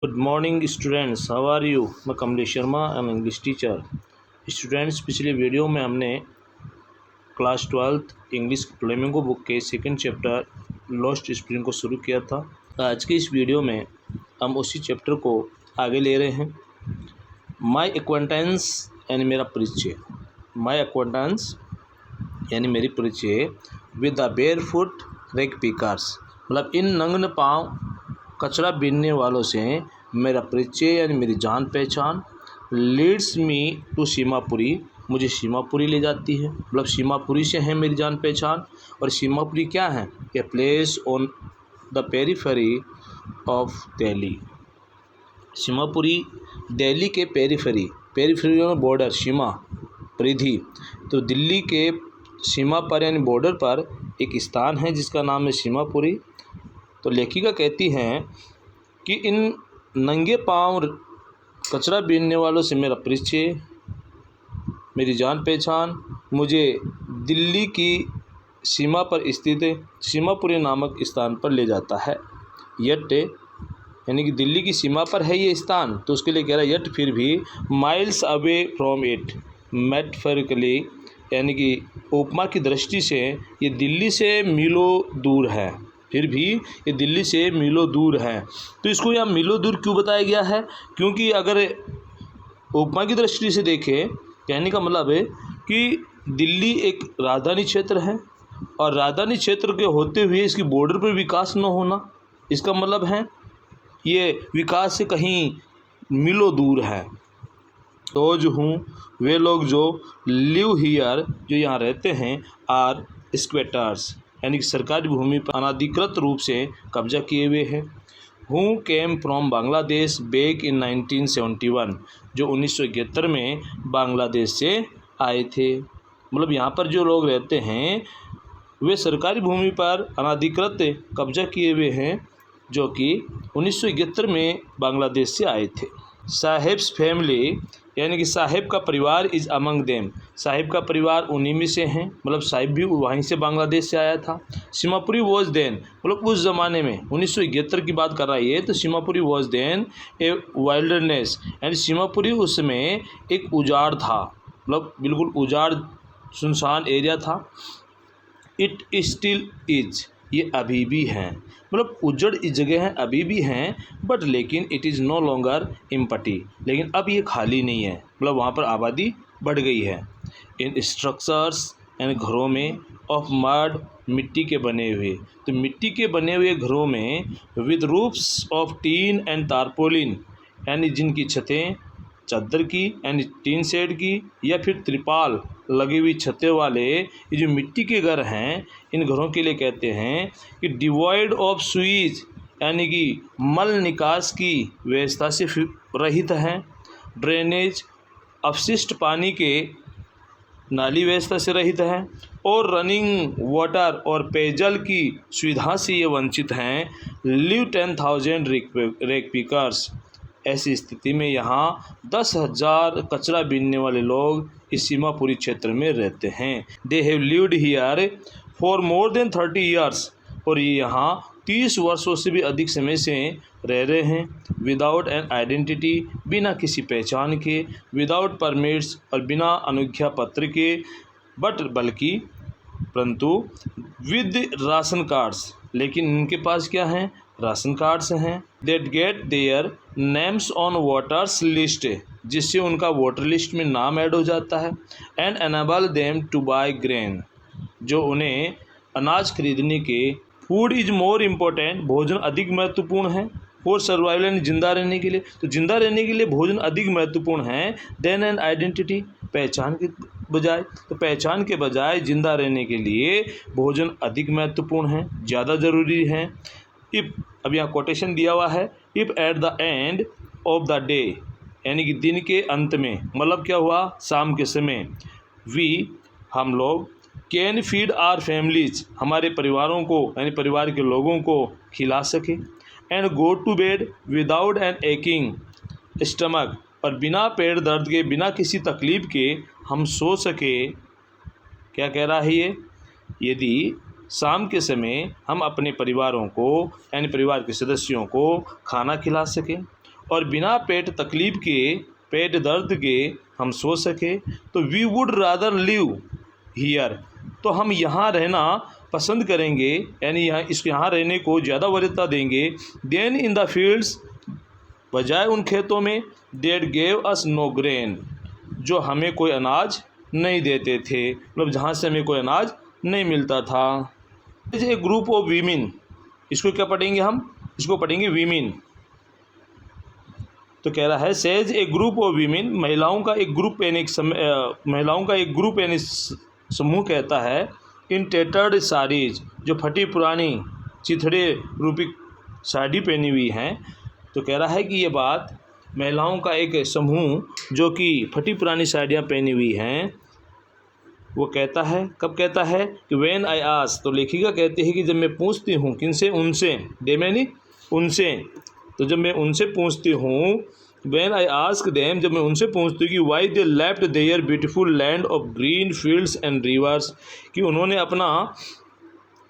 Good morning students, how are you. मैं Kamlesh Sharma, I am English teacher. Students, पिछले video में हमने class 12th English Flamingo book के second chapter Lost Spring को शुरू किया था। आज के इस वीडियो में हम उसी चैप्टर को आगे ले रहे हैं। माई एक्वेंटेंस यानी मेरा परिचय, माई एक्वेंटेंस यानी मेरी परिचय with the barefoot rag pickers, मतलब इन नग्न पाँव कचरा बीनने वालों से मेरा परिचय यानी मेरी जान पहचान। लीड्स मी टू सीमापुरी, मुझे सीमापुरी ले जाती है, मतलब सीमापुरी से है मेरी जान पहचान। और सीमापुरी क्या है? A place on the periphery of Delhi. Seemapuri Delhi के पेरीफेरी, पेरीफेरी बॉर्डर, सीमा परिधि, तो दिल्ली के सीमा पर यानी बॉर्डर पर एक स्थान है जिसका नाम है सीमापुरी। तो लेखिका कहती हैं कि इन नंगे पांव कचरा बीनने वालों से मेरा परिचय, मेरी जान पहचान मुझे दिल्ली की सीमा पर स्थित सीमापुरी नामक स्थान पर ले जाता है। यट यानी कि दिल्ली की सीमा पर है ये स्थान, तो उसके लिए कह रहा है यट फिर भी miles away from it, metaphorically यानी कि उपमा की दृष्टि से ये दिल्ली से मीलों दूर है, फिर भी ये दिल्ली से मीलों दूर है। तो इसको यहाँ मीलों दूर क्यों बताया गया है? क्योंकि अगर उपमा की दृष्टि से देखें, कहने का मतलब है कि दिल्ली एक राजधानी क्षेत्र है और राजधानी क्षेत्र के होते हुए इसकी बॉर्डर पर विकास न होना, इसका मतलब है ये विकास से कहीं मीलों दूर है। तो जो हूँ वे लोग जो लिव हियर, जो यहाँ रहते हैं, आर स्क्वेटर्स यानी कि सरकारी भूमि पर अनाधिकृत रूप से कब्जा किए हुए हैं। Who came from Bangladesh back in 1971, जो 1971 में बांग्लादेश से आए थे। मतलब यहाँ पर जो लोग रहते हैं वे सरकारी भूमि पर अनाधिकृत कब्जा किए हुए हैं, जो कि 1971 में बांग्लादेश से आए थे। साहेब्स फैमिली यानी कि साहेब का परिवार इज़ अमंग देम, साहिब का परिवार उन्हीं में से हैं, मतलब साहिब भी वहीं से बांग्लादेश से आया था। सीमापुरी वॉज देन, मतलब उस ज़माने में 1971 की बात कर रहा है ये, तो Seemapuri was then a wilderness, यानी सीमापुरी उस समय एक उजाड़ था, मतलब बिल्कुल उजाड़ सुनसान एरिया था। इट स्टिल इज, ये अभी भी हैं, मतलब उजड़ इस जगह हैं, अभी भी हैं, बट लेकिन it is no longer empty, लेकिन अब ये खाली नहीं है, मतलब वहाँ पर आबादी बढ़ गई है। इन स्ट्रक्चर्स यानी घरों में, ऑफ मड, मिट्टी के बने हुए, तो मिट्टी के बने हुए घरों में, with roofs of tin and tarpaulin, यानी जिनकी छतें चादर की यानी टीन शेड की या फिर त्रिपाल लगी हुई छतें वाले ये जो मिट्टी के घर हैं, इन घरों के लिए कहते हैं कि डिवॉइड ऑफ स्वीज, यानी कि मल निकास की व्यवस्था से रहित हैं। ड्रेनेज, अपशिष्ट पानी के नाली व्यवस्था से रहित हैं। और रनिंग वाटर और पेयजल की सुविधा से ये वंचित हैं। लिव 10,000 रेक पिकर्स, ऐसी स्थिति में यहाँ 10,000 कचरा बीनने वाले लोग इस सीमापुरी क्षेत्र में रहते हैं। They have lived here for more than 30 years, और ये यहाँ 30 वर्षों से भी अधिक समय से रह रहे हैं। विदाउट एन आइडेंटिटी, बिना किसी पहचान के, विदाउट परमिट्स, और बिना अनुज्ञा पत्र के, बल्कि परंतु विद राशन कार्ड्स, लेकिन इनके पास क्या हैं? राशन कार्ड्स हैं। That get their names on voters list, जिससे उनका वोटर लिस्ट में नाम ऐड हो जाता है। And enable them to buy grain, जो उन्हें अनाज खरीदने के। फूड इज मोर इम्पोर्टेंट, भोजन अधिक महत्वपूर्ण है। फॉर सर्वाइवल यानी जिंदा रहने के लिए, तो जिंदा रहने के लिए भोजन अधिक महत्वपूर्ण है। देन एन आइडेंटिटी, पहचान के बजाय, तो पहचान के बजाय जिंदा रहने के लिए भोजन अधिक महत्वपूर्ण है, ज़्यादा ज़रूरी है। इफ़, अब यहाँ कोटेशन दिया हुआ है, if at the end of the day, यानी कि दिन के अंत में, मतलब क्या हुआ? शाम के समय। वी, हम लोग, कैन फीड आर फैमिलीज, हमारे परिवारों को यानी परिवार के लोगों को खिला सके। And go to bed without an aching stomach, और बिना पेट दर्द के, बिना किसी तकलीफ के हम सो सके। क्या कह रहा है ये? यदि शाम के समय हम अपने परिवारों को यानी परिवार के सदस्यों को खाना खिला सकें और बिना पेट तकलीफ के, पेट दर्द के हम सो सके, तो we would rather live here, तो हम यहाँ रहना पसंद करेंगे, यानी यहाँ रहने को ज़्यादा वरीयता देंगे, देन इन द फील्ड्स, बजाय उन खेतों में, dead gave us know grain, जो हमें कोई अनाज नहीं देते थे, मतलब जहाँ से हमें कोई अनाज नहीं मिलता था। ए ग्रुप ऑफ वीमेन, इसको क्या पढ़ेंगे हम, इसको पढ़ेंगे वीमेन। तो कह रहा है says A group of women, महिलाओं का एक ग्रुप यानी महिलाओं का एक ग्रुप यानी समूह कहता है, इन टेटर्ड साड़ीज, जो फटी पुरानी चिथड़े रूपी साड़ी पहनी हुई हैं। तो कह रहा है कि ये बात महिलाओं का एक समूह जो कि फटी पुरानी साड़ियाँ पहनी हुई हैं, वो कहता है, कब कहता है कि व्हेन आई आस्क, तो लेखिका कहती है कि जब मैं पूछती हूँ, किनसे, उनसे, देम यानी उनसे, तो जब मैं उनसे पूछती हूँ, व्हेन आई आस्क देम, जब मैं उनसे पूछती हूँ कि why they left their beautiful land of green fields and rivers, कि उन्होंने अपना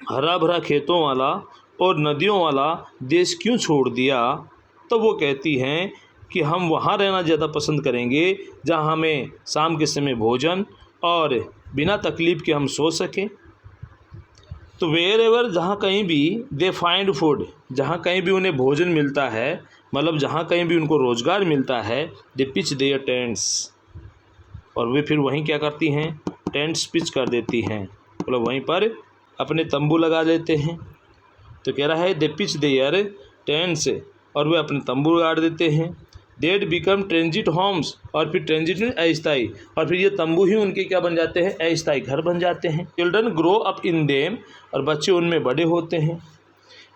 हरा भरा खेतों वाला और नदियों वाला देश क्यों छोड़ दिया, तो वो कहती हैं कि हम वहाँ रहना ज़्यादा पसंद करेंगे जहाँ हमें शाम के समय भोजन और बिना तकलीफ़ के हम सो सकें। तो वेयर एवर, जहाँ कहीं भी, दे फाइंड फूड, जहाँ कहीं भी उन्हें भोजन मिलता है, मतलब जहाँ कहीं भी उनको रोज़गार मिलता है, दे पिच देयर टेंट्स, और वे फिर वहीं क्या करती हैं, टेंट्स पिच कर देती हैं, मतलब वहीं पर अपने तंबू लगा देते हैं। तो कह रहा है दे पिच देयर टेंट्स, और वे अपने तंबू गाड़ देते हैं। डेट बिकम ट्रेंजिट होम्स, और फिर ट्रेंजिट में अस्थायी, और फिर ये तंबू ही उनके क्या बन जाते हैं, अस्थायी घर बन जाते हैं। Children grow up in them, और बच्चे उनमें बड़े होते हैं।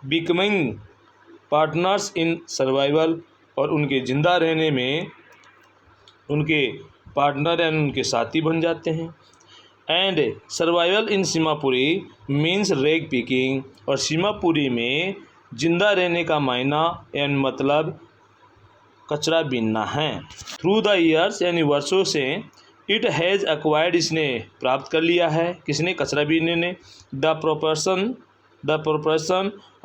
बिकमिंग पार्टनर्स इन सर्वाइवल, और उनके ज़िंदा रहने में उनके पार्टनर यानी उनके साथी बन जाते हैं। And survival in Seemapuri means रेग पिकिंग, और सीमापुरी में जिंदा रहने का मायना यानी मतलब कचरा बीनना है। थ्रू द ईयर्स, यानी वर्षों से, इट हैज़ एक्वायर्ड, इसने प्राप्त कर लिया है, किसने, कचरा बीनने ने, the proportion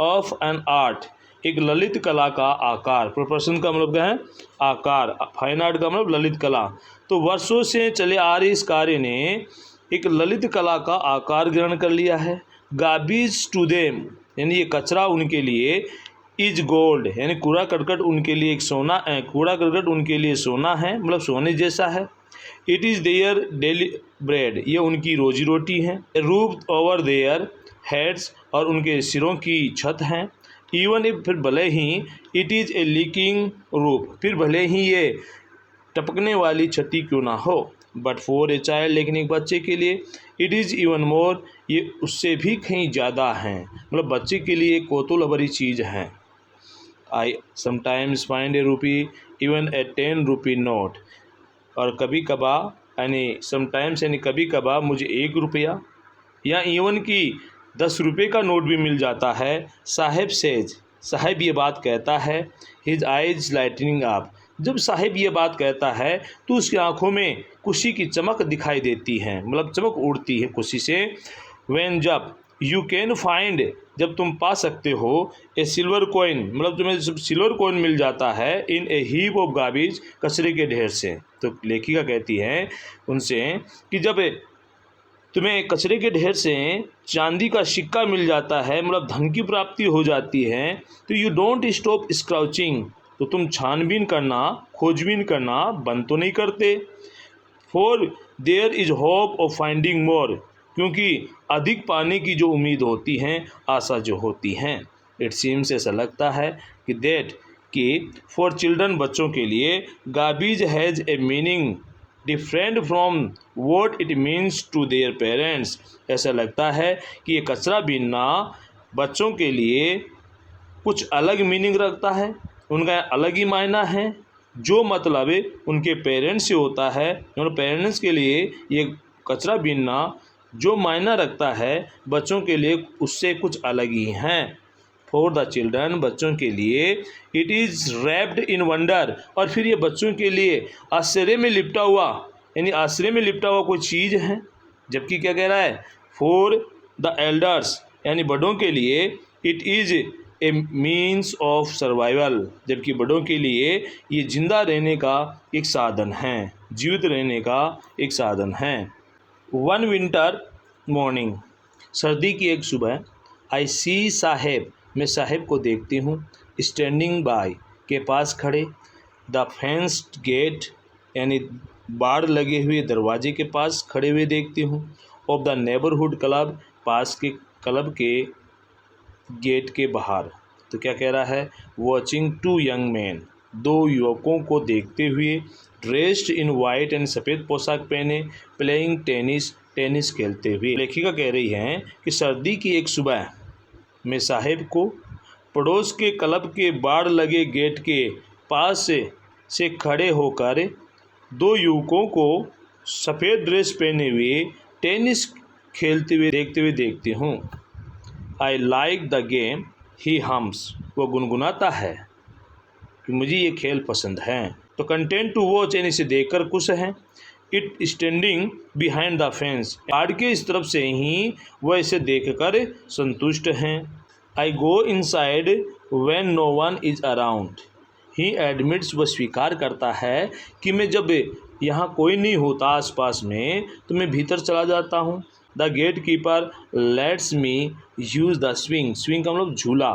of an art, एक ललित कला का आकार। प्रोपोर्शन का मतलब क्या है, आकार, फाइन आर्ट का मतलब ललित कला। तो वर्षों से चले आ रहे इस कार्य ने एक ललित कला का आकार ग्रहण कर लिया है। गार्बेज टू देम, यानी ये कचरा उनके लिए, इज गोल्ड, यानी कूड़ा करकट उनके लिए एक सोना है, कूड़ा करकट उनके लिए सोना है, मतलब सोने जैसा है। It is their daily bread, ये उनकी रोजी रोटी है। रूफ ओवर देयर हेड्स, और उनके सिरों की छत हैं। इवन इफ, फिर भले ही, it is a leaking roof, फिर भले ही ये टपकने वाली छती क्यों ना हो, बट फॉर ए चाइल्ड, लेकिन एक बच्चे के लिए, इट इज़ इवन मोर, ये उससे भी कहीं ज़्यादा हैं, मतलब बच्चे के लिए कौतूहल भरी चीज़ है। आई समटाइम्स फाइंड ए रूपी इवन ए 10 रुपी नोट, और कभी कभा, यानी समटाइम्स यानी कभी कभा, मुझे 1 रुपया या इवन की 10 रुपये का नोट भी मिल जाता है। साहेब सेज, साहेब ये बात कहता है। हिज आइज लाइटनिंग अप, जब साहेब ये बात कहता है तो उसकी आंखों में खुशी की चमक दिखाई देती है, मतलब चमक उड़ती है खुशी से। व्हेन, जब, यू कैन फाइंड, जब तुम पा सकते हो, ए सिल्वर कॉइन, मतलब तुम्हें सिल्वर कॉइन मिल जाता है, इन ए हीप ऑफ गार्बेज, कचरे के ढेर से। तो लेखिका कहती है उनसे कि जब तुम्हें कचरे के ढेर से चांदी का सिक्का मिल जाता है, मतलब धन की प्राप्ति हो जाती है, तो यू डोंट स्टॉप स्क्राउचिंग, तो तुम छानबीन करना, खोजबीन करना बंद तो नहीं करते। For there is hope of finding more, क्योंकि अधिक पाने की जो उम्मीद होती हैं, आशा जो होती हैं। इट सीम्स, ऐसा लगता है कि दैट, कि फॉर चिल्ड्रन, बच्चों के लिए, garbage has a meaning different from what it means to their parents, ऐसा लगता है कि ये कचरा बीनना बच्चों के लिए कुछ अलग मीनिंग रखता है, उनका अलग ही मायना है, जो मतलब उनके पेरेंट्स से होता है। और पेरेंट्स के लिए ये कचरा बीनना जो मायना रखता है बच्चों के लिए, उससे कुछ अलग ही हैं। फॉर द चिल्ड्रन, बच्चों के लिए, it is wrapped in wonder, और फिर ये बच्चों के लिए आश्चर्य में लिपटा हुआ, यानी आश्चर्य में लिपटा हुआ कोई चीज़ है। जबकि क्या कह रहा है, फॉर द एल्डर्स, यानी बड़ों के लिए, it is A means of survival, जबकि बड़ों के लिए ये जिंदा रहने का एक साधन है, जीवित रहने का एक साधन है। वन विंटर मॉर्निंग, सर्दी की एक सुबह, आई सी साहेब, मैं साहेब को देखती हूँ, स्टैंडिंग बाय, के पास खड़े, द फेंस्ड गेट, यानी बाड़ लगे हुए दरवाजे के पास खड़े हुए देखती हूँ, ऑफ द नेबरहुड क्लब, पास के क्लब के गेट के बाहर। तो क्या कह रहा है, वॉचिंग टू यंग मैन, दो युवकों को देखते हुए, ड्रेस्ड इन वाइट एंड सफ़ेद पोशाक पहने, प्लेइंग टेनिस, टेनिस खेलते हुए। लेखिका कह रही हैं कि सर्दी की एक सुबह में साहेब को पड़ोस के क्लब के बाड़ लगे गेट के पास से खड़े होकर दो युवकों को सफ़ेद ड्रेस पहने हुए टेनिस खेलते हुए देखती हूँ। I like the game he hums, वो गुनगुनाता है कि मुझे ये खेल पसंद है। तो कंटेंट टू वॉच, यानी इसे देखकर खुश हैं। It standing behind the fence, बाड़ के इस तरफ से ही वह इसे देखकर संतुष्ट हैं। I go inside when no one is around, he admits, वह स्वीकार करता है कि मैं जब यहाँ कोई नहीं होता आसपास में तो मैं भीतर चला जाता हूँ। The gatekeeper lets me use the swing, swing का मतलब झूला,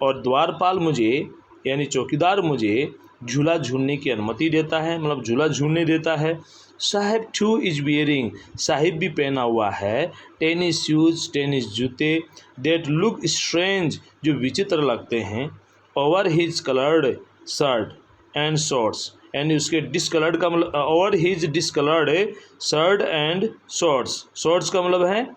और द्वारपाल मुझे यानी चौकीदार मुझे झूला झूलने की अनुमति देता है, मतलब झूला झूलने देता है। साहेब टू इज बियरिंग, साहिब भी पहना हुआ है, टेनिस शूज, टेनिस जूते, दैट लुक स्ट्रेंज, जो विचित्र लगते हैं, over his coloured shirt and shorts, यानी उसके डिसकलर्ड का मतलब, over his discoloured shirt and shorts, shorts का मतलब है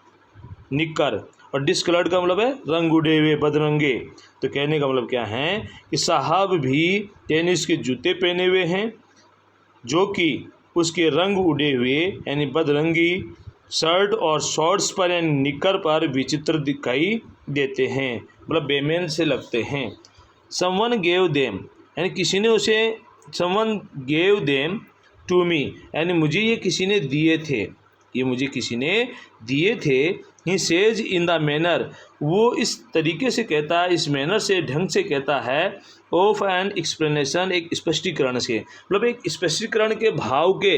निक्कर, और डिसकलर्ड का मतलब है रंग उड़े हुए, बदरंगे। तो कहने का मतलब क्या है कि साहब भी टेनिस के जूते पहने हुए हैं जो कि उसके रंग उड़े हुए यानी बदरंगी शर्ट और शॉर्ट्स पर यानी निक्कर पर विचित्र दिखाई देते हैं, मतलब बेमेल से लगते हैं। समवन गेव देम, यानी किसी ने उसे, someone gave them to me, यानी मुझे ये किसी ने दिए थे, ये मुझे किसी ने दिए थे। He says in the manner, वो इस तरीके से कहता है, इस मैनर से, ढंग से कहता है, ऑफ एन एक्सप्लेनेशन, एक स्पष्टीकरण से, मतलब एक स्पष्टीकरण के भाव के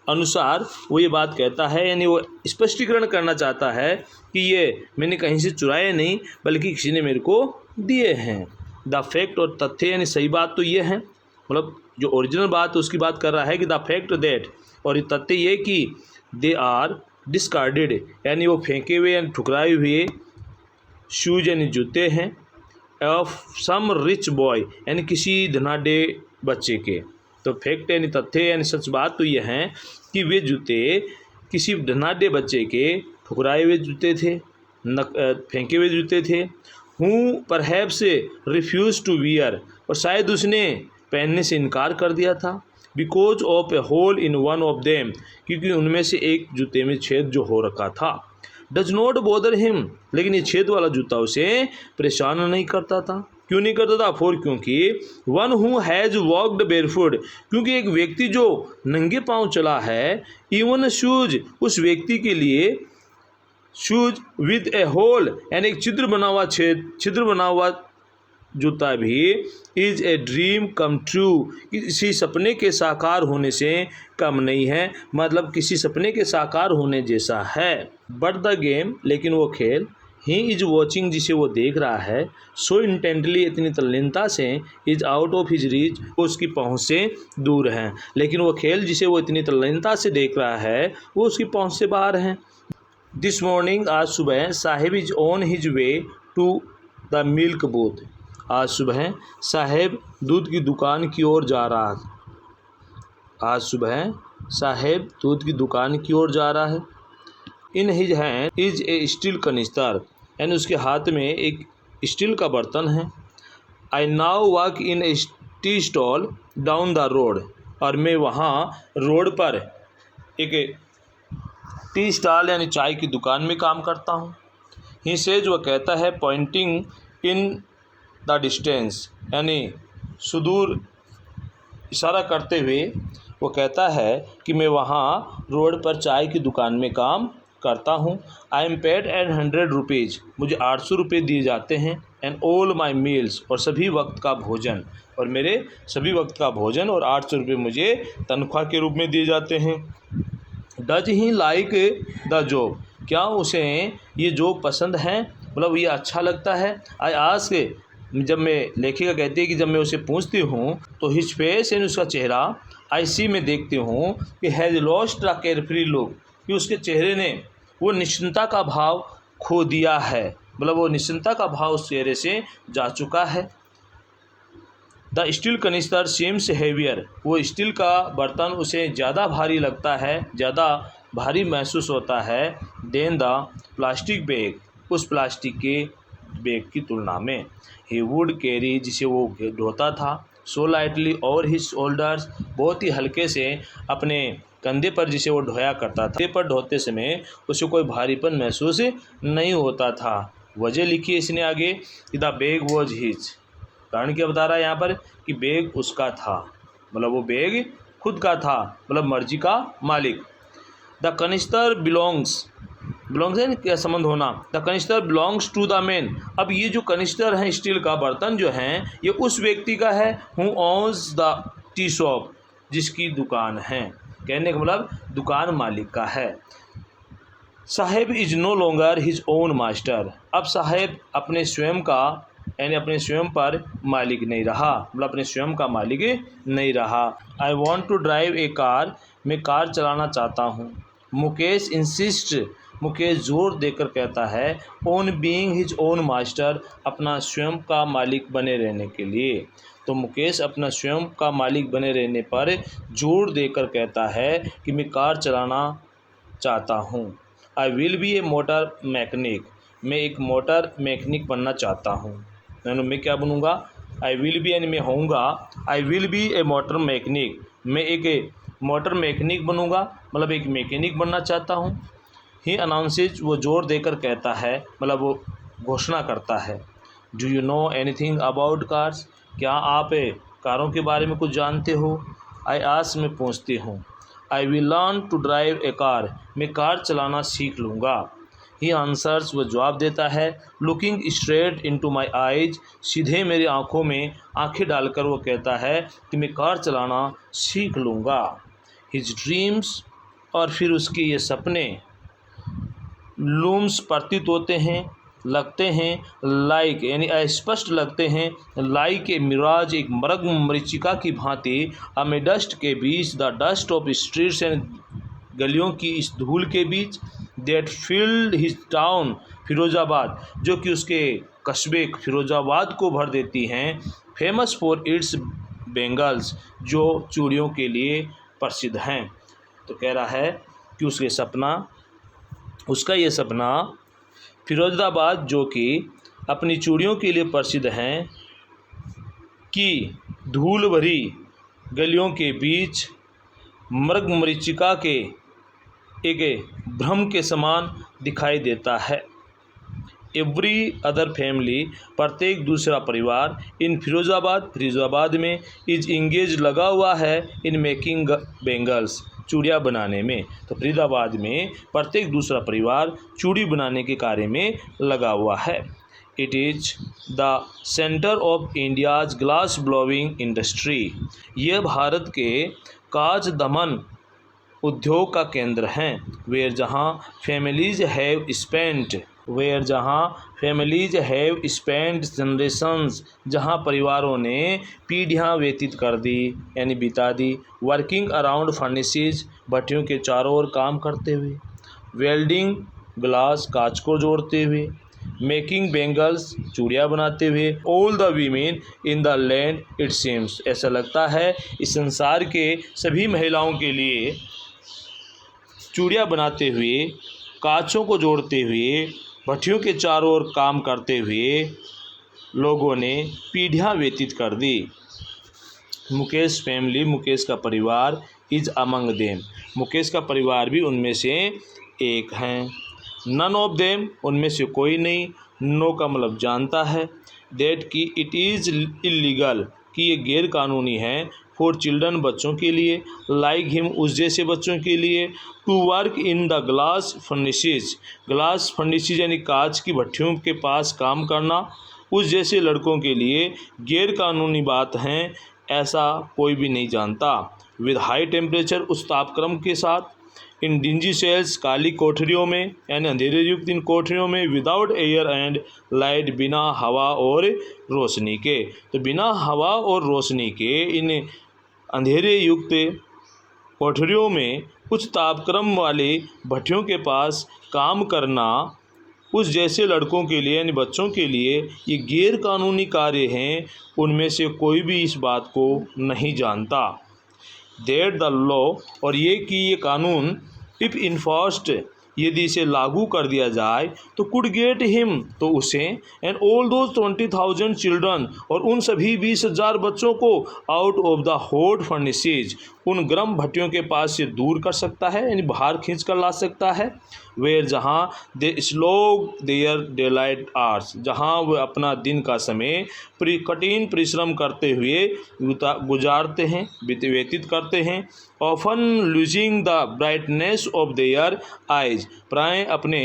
अनुसार वो ये बात कहता है, यानी वो स्पष्टीकरण करना चाहता है कि ये मैंने कहीं से चुराए नहीं बल्कि किसी ने मेरे को दिए हैं। द फैक्ट, और तथ्य यानी सही बात तो ये है, मतलब जो ओरिजिनल बात उसकी बात कर रहा है कि द फैक्ट दैट, और ये तथ्य ये कि दे आर डिस्कार्डेड, यानी वो फेंके हुए यानी ठुकराए हुए शूज यानी जूते हैं, ऑफ सम रिच बॉय, यानी किसी धनाढ्य बच्चे के। तो फैक्ट यानी तथ्य यानी सच बात तो ये है कि वे जूते किसी धनाढ्य बच्चे के ठुकराए हुए जूते थे, फेंके हुए जूते थे। हूँ परहैप्स रिफ्यूज़ टू वियर, और शायद उसने पहनने से इनकार कर दिया था, because of a hole in one of them, क्योंकि उनमें से एक जूते में छेद जो हो रखा था। डज नॉट बॉदर हिम, लेकिन ये छेद वाला जूता उसे परेशान नहीं करता था। क्यों नहीं करता था? फॉर, क्योंकि one who has walked barefoot, क्योंकि एक व्यक्ति जो नंगे पांव चला है, इवन शूज, उस व्यक्ति के लिए शूज विद ए होल, यानी एक छिद्र बना हुआ जूता भी is a dream come true, किसी सपने के साकार होने से कम नहीं है, मतलब किसी सपने के साकार होने जैसा है। बट द गेम, लेकिन वो खेल, ही इज वॉचिंग, जिसे वो देख रहा है, सो इंटेंटली, इतनी तल्लीनता से, is out of his reach, वो उसकी पहुँच से दूर है। लेकिन वो खेल जिसे वो इतनी तल्लीनता से देख रहा है वो उसकी पहुँच से बाहर है। दिस मॉर्निंग, आज सुबह, Sahib is on his way to the milk booth, आज सुबह साहेब दूध की दुकान की ओर जा रहा था। आज सुबह साहेब दूध की दुकान की ओर जा रहा है। In his hand is a steel canister, यानी उसके हाथ में एक स्टील का बर्तन है। I now walk in a tea stall down the road, और मैं वहाँ रोड पर एक टी स्टॉल यानी चाय की दुकान में काम करता हूँ। ही सेज, वह कहता है, पॉइंटिंग इन द डिस्टेंस, यानी सुदूर इशारा करते हुए वो कहता है कि मैं वहाँ रोड पर चाय की दुकान में काम करता हूँ। I am paid and 100 rupees, मुझे 800 रुपये दिए जाते हैं। एंड ऑल माई मील्स, और सभी वक्त का भोजन, और मेरे सभी वक्त का भोजन और 800 रुपये मुझे तनख्वाह के रूप में दिए जाते हैं। Does he like the job, क्या उसे ये जॉब पसंद है, मतलब ये अच्छा लगता है। आई आस्क, जब मैं, लेखिका कहती है कि जब मैं उसे पूछती हूँ तो हिज फेस, यानी उसका चेहरा, आई सी में देखती हूँ कि has lost the carefree look, कि उसके चेहरे ने वो निश्चिंता का भाव खो दिया है, मतलब वो निश्चिंता का भाव उस चेहरे से जा चुका है। The steel canister seems heavier, वो स्टील का बर्तन उसे ज़्यादा भारी लगता है, ज़्यादा भारी महसूस होता है। देन द प्लास्टिक बैग, उस प्लास्टिक के बैग की तुलना में। ही वुड कैरी, जिसे वो ढोता था। So lightly over his shoulders, बहुत ही हल्के से अपने कंधे पर जिसे वो ढोया करता था। कंधे पर ढोते समय उसे कोई भारीपन महसूस नहीं होता था। वजह लिखी है इसने आगे कि द बैग वॉज हिज, कारण क्या बता रहा है यहाँ पर कि बैग उसका था, मतलब वो बैग खुद का था, मतलब मर्जी का मालिक। द कनिस्टर बिलोंग्स है क्या संबंध होना। The canister belongs to the man, अब ये जो कनिस्टर है स्टील का बर्तन जो हैं ये उस व्यक्ति का है who owns the tea shop, जिसकी दुकान है। कहने का मतलब दुकान मालिक का है। Saheb is no longer his own master, अब साहेब अपने स्वयं का, यानी अपने स्वयं पर मालिक नहीं रहा, मतलब अपने स्वयं का मालिक नहीं रहा। I want to drive a car, मैं कार चलाना चाहता हूँ। मुकेश इंसिस्ट, मुकेश जोर देकर कहता है on being his own master, अपना स्वयं का मालिक बने रहने के लिए। तो मुकेश अपना स्वयं का मालिक बने रहने पर जोर देकर कहता है कि मैं कार चलाना चाहता हूँ। I will be A motor mechanic, मैं एक मोटर मैकेनिक बनना चाहता हूँ। यानी मैं क्या बनूँगा, आई विल बी यानी मैं होऊंगा, I will be A motor mechanic, मैं एक मोटर मैकेनिक बनूंगा, मतलब एक मैकेनिक बनना चाहता हूँ। ही अनाउंसेज, वो जोर देकर कहता है, मतलब वो घोषणा करता है। Do you know anything about cars, क्या आप कारों के बारे में कुछ जानते हो। आई आस्क, मैं पूछती हूँ। I will learn to drive a car, मैं कार चलाना सीख लूँगा। ही आंसर्स, वो जवाब देता है। Looking straight into my eyes, सीधे मेरी आँखों में आंखें डालकर वो कहता है कि मैं कार चलाना सीख लूँगा। हिज ड्रीम्स, और फिर उसके ये सपने, लूम्स प्रतीत होते हैं, लगते हैं, लाइक यानी अस्पष्ट लगते हैं, लाइक ए मिराज, एक मरग मरीचिका की भांति, अमे डस्ट के बीच, the dust of streets, and गलियों की इस धूल के बीच। That filled his town Firozabad, जो कि उसके कस्बे फिरोजाबाद को भर देती हैं। फेमस फॉर इट्स बेंगल्स, जो चूड़ियों के लिए प्रसिद्ध हैं। तो कह रहा है कि उसका ये सपना फिरोजाबाद, जो कि अपनी चूड़ियों के लिए प्रसिद्ध हैं, की धूल भरी गलियों के बीच मृग मरीचिका के एक भ्रम के समान दिखाई देता है। एवरी अदर फैमिली, प्रत्येक दूसरा परिवार, इन फिरोजाबाद में, इज इंगेज, लगा हुआ है, इन मेकिंग बेंगल्स, चूड़ियाँ बनाने में। तो फरीदाबाद में प्रत्येक दूसरा परिवार चूड़ी बनाने के कार्य में लगा हुआ है। It is the centre of India's glass blowing industry, यह भारत के कांच दमन उद्योग का केंद्र है। वेयर जहाँ फैमिलीज हैव स्पेंट जनरेशंस, जहाँ परिवारों ने पीढ़ियाँ व्यतीत कर दी, यानी बिता दी। वर्किंग अराउंड फर्नेसेस, भट्टियों के चारों ओर काम करते हुए। वेल्डिंग ग्लास, कांच को जोड़ते हुए। मेकिंग बेंगल्स, चूड़ियाँ बनाते हुए। All the women in the land it seems, ऐसा लगता है इस संसार के सभी महिलाओं के लिए चूड़ियाँ बनाते हुए, कांचों को जोड़ते हुए, भट्टियों के चारों ओर काम करते हुए लोगों ने पीढ़ियाँ व्यतीत कर दी। मुकेश फैमिली, मुकेश का परिवार, इज अमंग देम, मुकेश का परिवार भी उनमें से एक हैं। नन ऑफ देम, उनमें से कोई नहीं। नो का मतलब जानता है। दैट की इट इज़ इलीगल, कि ये गैर कानूनी है। फॉर चिल्ड्रन बच्चों के लिए, लाइक हिम उस जैसे बच्चों के लिए, to work in the glass furnaces, glass furnaces यानी कांच की भट्टियों के पास काम करना उस जैसे लड़कों के लिए गैर कानूनी बात है, ऐसा कोई भी नहीं जानता। विद हाई टेम्परेचर उस तापक्रम के साथ, इन डिंजी सेल्स काली कोठरियों में यानी अंधेरे युक्त इन कोठरियों में, विदाउट एयर एंड लाइट बिना हवा और रोशनी के। तो बिना हवा और रोशनी के इन अंधेरे युक्त कोठरियों में उच्च तापक्रम वाले भट्टियों के पास काम करना उस जैसे लड़कों के लिए यानी बच्चों के लिए ये गैर कानूनी कार्य हैं, उनमें से कोई भी इस बात को नहीं जानता। दैट द लॉ, और ये कि ये कानून इफ इन्फोर्स्ड यदि इसे लागू कर दिया जाए तो कुड गेट हिम तो उसे, एंड ऑल दोज 20,000 चिल्ड्रन और उन सभी 20,000 बच्चों को, आउट ऑफ द हॉट फर्नेसेज उन गर्म भट्टियों के पास से दूर कर सकता है यानी बाहर खींच कर ला सकता है। वेयर जहाँ दे स्लोग देयर डेलाइट आवर्स जहाँ वे अपना दिन का समय कठिन परिश्रम करते हुए गुजारते हैं व्यतीत करते हैं। Often losing the brightness of their eyes प्राय अपने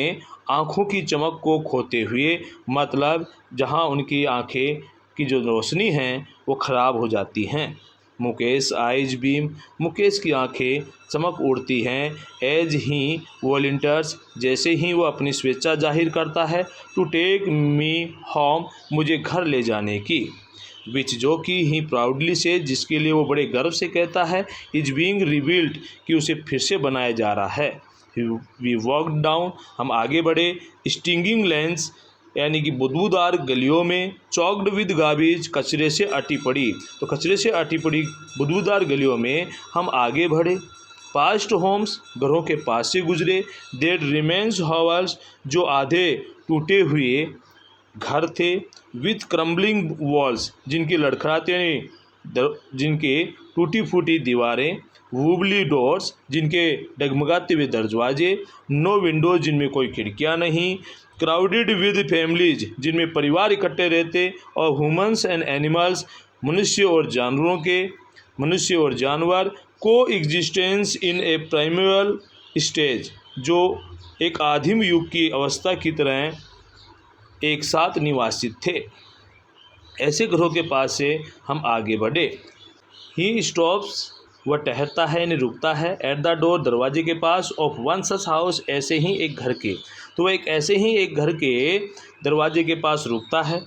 आँखों की चमक को खोते हुए, मतलब जहाँ उनकी आँखें की जो रोशनी है वो ख़राब हो जाती हैं। मुकेश आइज बीम मुकेश की आंखें चमक उड़ती हैं। एज ही वॉलंटियर्स जैसे ही वो अपनी स्वेच्छा जाहिर करता है, टू टेक मी होम मुझे घर ले जाने की, विच जो कि ही प्राउडली से जिसके लिए वो बड़े गर्व से कहता है, इज बीइंग रिबिल्ड कि उसे फिर से बनाया जा रहा है। वी वॉक डाउन हम आगे बढ़े, स्टिंगिंग लेंस यानी कि बदबूदार गलियों में, चॉक्ड विद गार्बेज कचरे से अटी पड़ी, तो कचरे से अटी पड़ी बदबूदार गलियों में हम आगे बढ़े। पास्ट होम्स घरों के पास से गुजरे, देट रिमेन्स हाउस जो आधे टूटे हुए घर थे, विथ क्रम्बलिंग वॉल्स जिनकी लड़खड़ाते जिनके टूटी फूटी दीवारें, वूबली डोर्स जिनके डगमगाते हुए दरवाजे, नो विंडोज जिनमें कोई खिड़कियां नहीं, क्राउडेड विद फैमिलीज जिनमें परिवार इकट्ठे रहते, और ह्यूमन्स एंड एनिमल्स मनुष्य और जानवर को existence in A primal stage जो एक आदिम युग की अवस्था की तरह एक साथ निवासित थे। ऐसे घरों के पास से हम आगे बढ़े। ही स्टॉप्स वह ठहरता है यानी रुकता है, एट द डोर दरवाजे के पास, ऑफ वन सच हाउस ऐसे ही एक घर के, तो वह ऐसे ही एक घर के दरवाजे के पास रुकता है।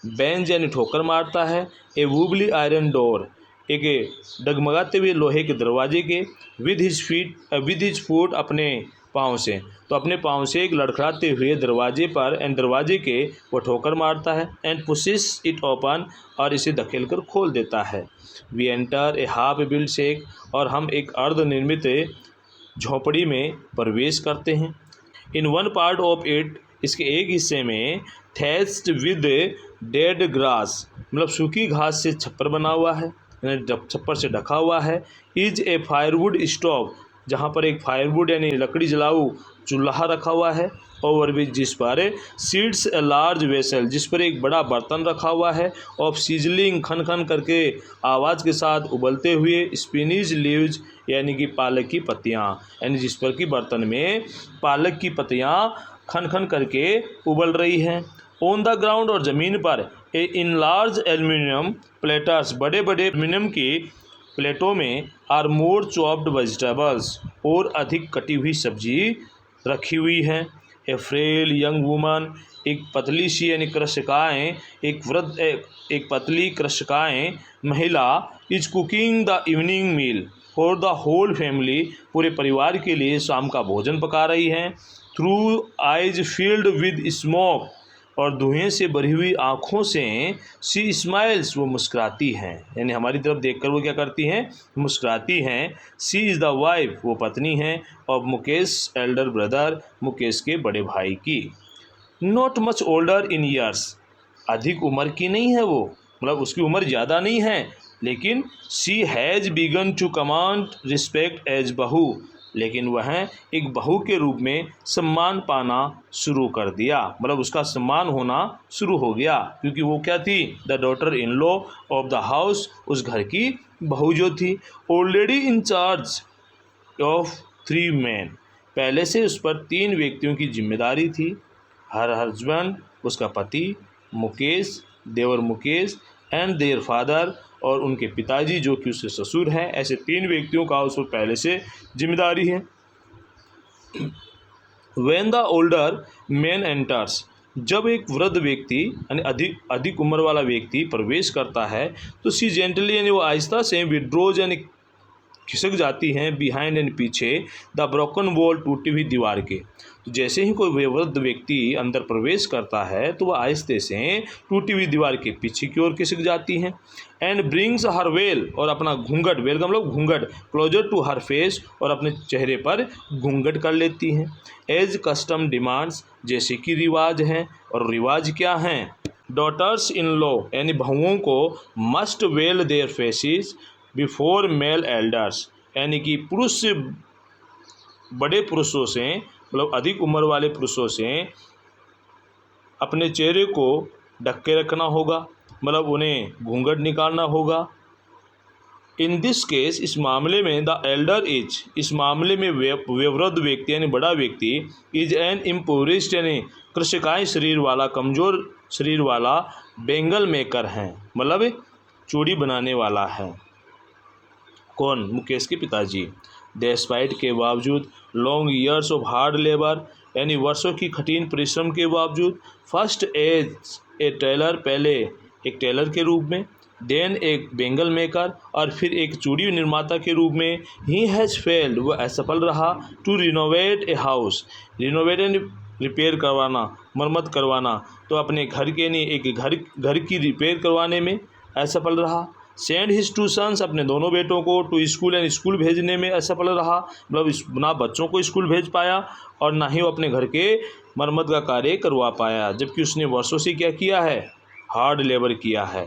बेंच यानी ठोकर मारता है, ए वूबली आयरन डोर एक डगमगाते हुए लोहे के दरवाजे के, विद हिज फुट अपने पाँव से, तो अपने पाँव से एक लड़खड़ाते हुए दरवाजे पर एंड दरवाजे के वो ठोकर मारता है, एंड पुशिस इट ओपन और इसे धकेल कर खोल देता है। We enter a half built shack और हम एक अर्धनिर्मित झोपड़ी में प्रवेश करते हैं। In one part of it इसके एक हिस्से में, थैच्ड विद डेड ग्रास मतलब सूखी घास से छप्पर बना हुआ है, छप्पर से ढका हुआ है। इज ए फायरवुड स्टोव जहाँ पर एक फायरवुड यानी लकड़ी जलाऊ चूल्हा रखा हुआ है, ओवर विच जिस पर सीड्स ए लार्ज वेसल जिस पर एक बड़ा बर्तन रखा हुआ है, ऑफ सीजलिंग खन खन करके आवाज़ के साथ उबलते हुए, स्पिनिज लीव्स यानी कि पालक की पत्तियाँ, यानी जिस पर कि बर्तन में पालक की पत्तियाँ खन खन करके उबल रही हैं। ऑन द ग्राउंड और ज़मीन पर ए इन लार्ज एल्यूमिनियम प्लेटर्स बड़े बड़े एल्यूमिनियम की प्लेटों में, आर मोर चॉप्ड वेजिटेबल्स और अधिक कटी हुई सब्जी रखी हुई है। ए फ्रेल यंग वुमन एक पतली सी यानी कृषकाएँ एक पतली कृषकाएँ महिला, is cooking the evening meal for the whole family पूरे परिवार के लिए शाम का भोजन पका रही हैं। Through eyes field with smoke और धुएं से भरी हुई आँखों से, सी स्माइल्स वो मुस्कुराती हैं, यानी हमारी तरफ देखकर वो क्या करती हैं, मुस्कुराती हैं। सी इज़ द वाइफ वो पत्नी हैं, और मुकेश एल्डर ब्रदर मुकेश के बड़े भाई की। Not much older in years अधिक उम्र की नहीं है वो, मतलब उसकी उम्र ज़्यादा नहीं है, लेकिन she has begun to command respect as bahu लेकिन वह एक बहू के रूप में सम्मान पाना शुरू कर दिया, मतलब उसका सम्मान होना शुरू हो गया, क्योंकि वो क्या थी, the daughter in law of the house उस घर की बहू जो थी already in charge of 3 men, पहले से उस पर 3 व्यक्तियों की जिम्मेदारी थी। हर हस्बैंड, उसका पति मुकेश, देवर मुकेश एंड देयर फादर, और उनके पिताजी जो कि उसके ससुर हैं। ऐसे 3 व्यक्तियों का उस पर पहले से जिम्मेदारी है। When the older man enters, जब एक वृद्ध व्यक्ति यानी अधिक उम्र वाला व्यक्ति प्रवेश करता है तो सी जेंटली यानी वो आहिस्ता से विड्रोज यानी खिसक जाती हैं बिहाइंड यानी पीछे द ब्रोकन वॉल, टूटी हुई दीवार के। तो जैसे ही कोई वृद्ध व्यक्ति अंदर प्रवेश करता है तो वह आहिस्ते से टूटी हुई दीवार के पीछे की ओर खिसक जाती हैं। एंड ब्रिंग्स हर वेल, और अपना घूंघट, वेल का मतलब घूंघट, क्लोजर टू हर फेस, और अपने चेहरे पर घूंघट कर लेती हैं। एज कस्टम डिमांड्स, जैसे कि रिवाज हैं। और रिवाज क्या हैं? डॉटर्स इन लॉ यानी बहुओं को must veil their faces before male elders, यानी कि पुरुष से बड़े पुरुषों से, मतलब अधिक उम्र वाले पुरुषों से अपने चेहरे को ढक के रखना होगा, मतलब उन्हें घूंघट निकालना होगा। इन दिस केस, इस मामले में द एल्डर इज, इस मामले में वृद्ध व्यक्ति यानी बड़ा व्यक्ति इज एन इम्पोरिस्ड यानी कृशकाय शरीर वाला, कमज़ोर शरीर वाला बेंगल मेकर हैं, मतलब चूड़ी बनाने वाला है। कौन? मुकेश के पिताजी। डेस्पाइट के बावजूद, long years of hard labour यानी वर्षों की कठिन परिश्रम के बावजूद, फर्स्ट एज ए टेलर, पहले एक टेलर के रूप में, देन एक बेंगल मेकर, और फिर एक चूड़ी निर्माता के रूप में, ही हैज़ फेल्ड, वह असफल रहा, to renovate a house, renovate यानी रिपेयर करवाना, मरम्मत करवाना, तो अपने घर के नहीं एक घर की रिपेयर करवाने में असफल रहा। सेंड हिज टू सन्स, अपने दोनों बेटों को, टू स्कूल एंड स्कूल भेजने में असफल रहा, मतलब ना बच्चों को स्कूल भेज पाया और ना ही वो अपने घर के मरम्मत का कार्य करवा पाया, जबकि उसने वर्षों से क्या किया है? हार्ड लेबर किया है।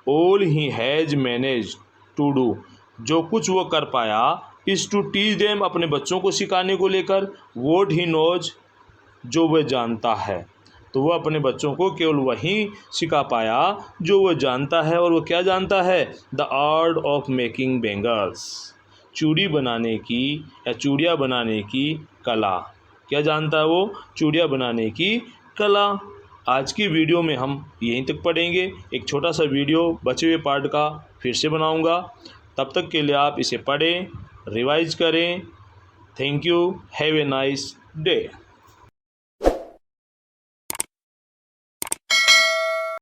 All he has manage to do, जो कुछ वो कर पाया, इज़ टू टीच देम, अपने बच्चों को सिखाने को लेकर, वॉट ही नोज, जो वह जानता है। तो वह अपने बच्चों को केवल वही सिखा पाया जो वह जानता है, और वह क्या जानता है? The art of making bangles, चूड़ी बनाने की या चूड़ियाँ बनाने की कला। क्या जानता है वो? चूड़ियाँ बनाने की कला। आज की वीडियो में हम यहीं तक पढ़ेंगे। एक छोटा सा वीडियो बचे हुए पार्ट का फिर से बनाऊंगा। तब तक के लिए आप इसे पढ़ें, रिवाइज करें। Thank you, have a nice day.